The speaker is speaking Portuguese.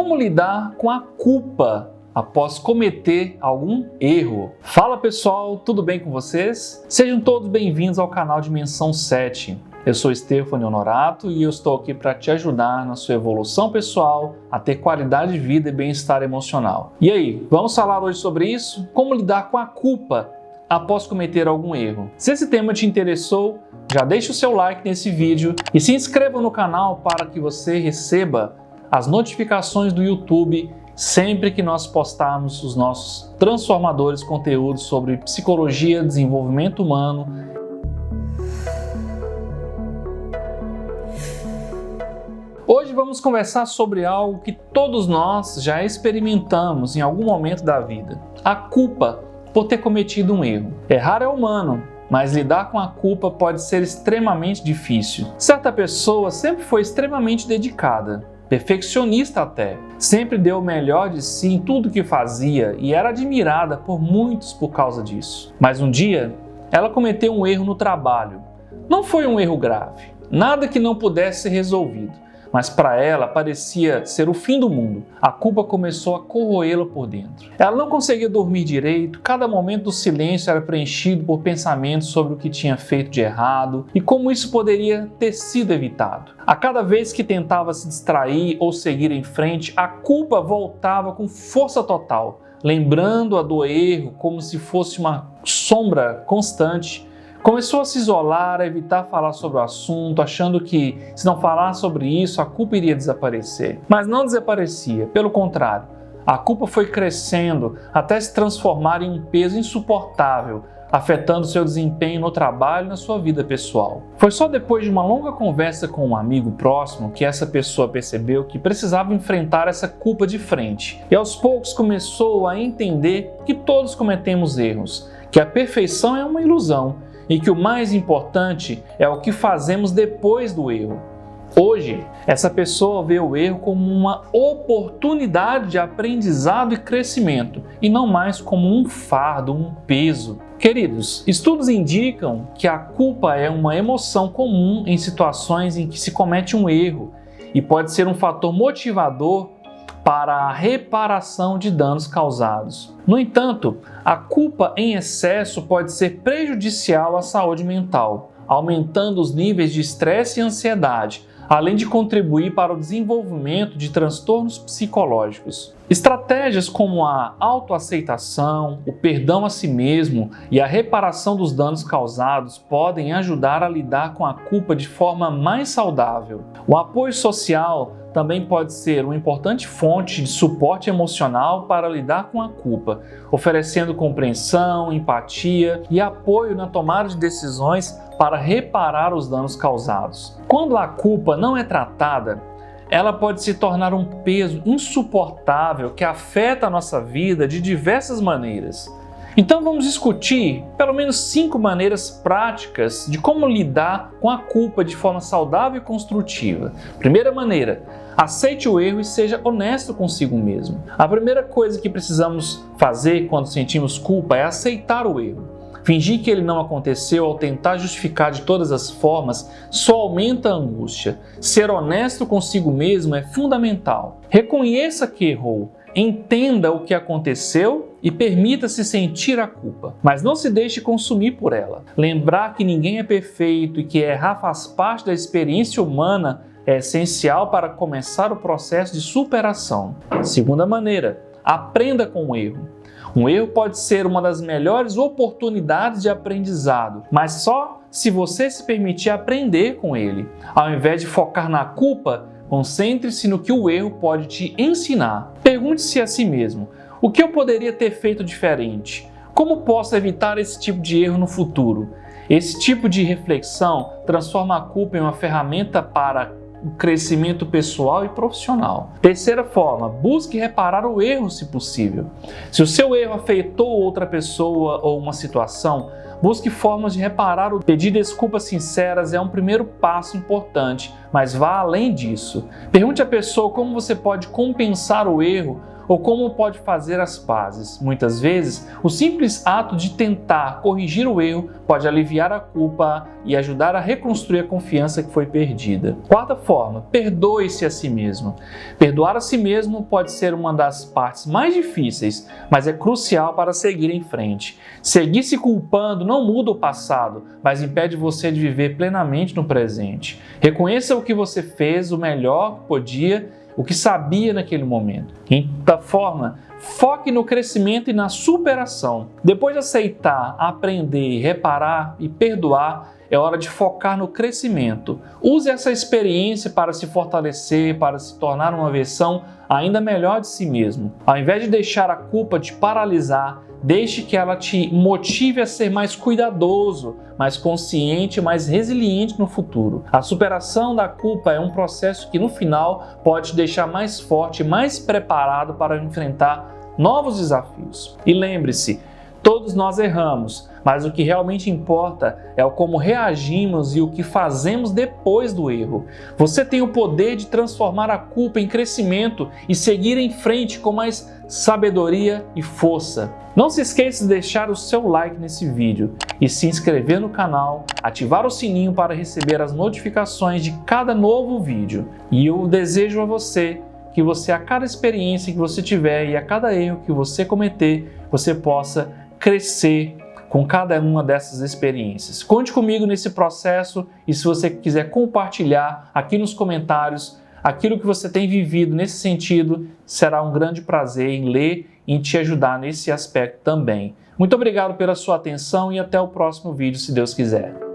Como lidar com a culpa após cometer algum erro? Fala pessoal, tudo bem com vocês? Sejam todos bem-vindos ao canal Dimensão 7. Eu sou Stefano Honorato e eu estou aqui para te ajudar na sua evolução pessoal, a ter qualidade de vida e bem-estar emocional. E aí, vamos falar hoje sobre isso? Como lidar com a culpa após cometer algum erro? Se esse tema te interessou, já deixa o seu like nesse vídeo e se inscreva no canal para que você receba as notificações do YouTube sempre que nós postarmos os nossos transformadores conteúdos sobre psicologia, desenvolvimento humano. Hoje vamos conversar sobre algo que todos nós já experimentamos em algum momento da vida: a culpa por ter cometido um erro. Errar é humano, mas lidar com a culpa pode ser extremamente difícil. Certa pessoa sempre foi extremamente dedicada, perfeccionista até, sempre deu o melhor de si em tudo que fazia e era admirada por muitos por causa disso. Mas um dia, ela cometeu um erro no trabalho. Não foi um erro grave, nada que não pudesse ser resolvido, mas para ela parecia ser o fim do mundo. A culpa começou a corroê-la por dentro. Ela não conseguia dormir direito, cada momento do silêncio era preenchido por pensamentos sobre o que tinha feito de errado e como isso poderia ter sido evitado. A cada vez que tentava se distrair ou seguir em frente, a culpa voltava com força total, lembrando-a do erro como se fosse uma sombra constante. Começou a se isolar, a evitar falar sobre o assunto, achando que se não falar sobre isso, a culpa iria desaparecer. Mas não desaparecia, pelo contrário. A culpa foi crescendo até se transformar em um peso insuportável, afetando seu desempenho no trabalho e na sua vida pessoal. Foi só depois de uma longa conversa com um amigo próximo que essa pessoa percebeu que precisava enfrentar essa culpa de frente. E aos poucos começou a entender que todos cometemos erros, que a perfeição é uma ilusão, e que o mais importante é o que fazemos depois do erro. Hoje, essa pessoa vê o erro como uma oportunidade de aprendizado e crescimento, e não mais como um fardo, um peso. Queridos, estudos indicam que a culpa é uma emoção comum em situações em que se comete um erro e pode ser um fator motivador para a reparação de danos causados. No entanto, a culpa em excesso pode ser prejudicial à saúde mental, aumentando os níveis de estresse e ansiedade, além de contribuir para o desenvolvimento de transtornos psicológicos. Estratégias como a autoaceitação, o perdão a si mesmo e a reparação dos danos causados podem ajudar a lidar com a culpa de forma mais saudável. O apoio social também pode ser uma importante fonte de suporte emocional para lidar com a culpa, oferecendo compreensão, empatia e apoio na tomada de decisões para reparar os danos causados. Quando a culpa não é tratada, ela pode se tornar um peso insuportável que afeta a nossa vida de diversas maneiras. Então vamos discutir pelo menos 5 maneiras práticas de como lidar com a culpa de forma saudável e construtiva. Primeira maneira: aceite o erro e seja honesto consigo mesmo. A primeira coisa que precisamos fazer quando sentimos culpa é aceitar o erro. Fingir que ele não aconteceu ou tentar justificar de todas as formas só aumenta a angústia. Ser honesto consigo mesmo é fundamental. Reconheça que errou, entenda o que aconteceu e permita-se sentir a culpa, mas não se deixe consumir por ela. Lembrar que ninguém é perfeito e que errar faz parte da experiência humana é essencial para começar o processo de superação. Segunda maneira: aprenda com o erro. Um erro pode ser uma das melhores oportunidades de aprendizado, mas só se você se permitir aprender com ele. Ao invés de focar na culpa, concentre-se no que o erro pode te ensinar. Pergunte-se a si mesmo: o que eu poderia ter feito diferente? Como posso evitar esse tipo de erro no futuro? Esse tipo de reflexão transforma a culpa em uma ferramenta para o crescimento pessoal e profissional. Terceira forma: busque reparar o erro se possível. Se o seu erro afetou outra pessoa ou uma situação, busque formas de reparar. Pedir desculpas sinceras é um primeiro passo importante, mas vá além disso. Pergunte à pessoa como você pode compensar o erro ou como pode fazer as pazes. Muitas vezes, o simples ato de tentar corrigir o erro pode aliviar a culpa e ajudar a reconstruir a confiança que foi perdida. Quarta forma, perdoe-se a si mesmo. Perdoar a si mesmo pode ser uma das partes mais difíceis, mas é crucial para seguir em frente. Seguir se culpando não muda o passado, mas impede você de viver plenamente no presente. Reconheça o que você fez, o melhor que podia, o que sabia naquele momento. Quinta forma, foque no crescimento e na superação. Depois de aceitar, aprender, reparar e perdoar, é hora de focar no crescimento. Use essa experiência para se fortalecer, para se tornar uma versão ainda melhor de si mesmo. Ao invés de deixar a culpa te paralisar, deixe que ela te motive a ser mais cuidadoso, mais consciente, mais resiliente no futuro. A superação da culpa é um processo que no final pode te deixar mais forte, mais preparado para enfrentar novos desafios. E lembre-se, todos nós erramos, mas o que realmente importa é o como reagimos e o que fazemos depois do erro. Você tem o poder de transformar a culpa em crescimento e seguir em frente com mais sabedoria e força. Não se esqueça de deixar o seu like nesse vídeo e se inscrever no canal, ativar o sininho para receber as notificações de cada novo vídeo. E eu desejo a você que a cada experiência que você tiver e a cada erro que você cometer, você possa crescer com cada uma dessas experiências. Conte comigo nesse processo e se você quiser compartilhar aqui nos comentários aquilo que você tem vivido nesse sentido, será um grande prazer em ler e em te ajudar nesse aspecto também. Muito obrigado pela sua atenção e até o próximo vídeo, se Deus quiser.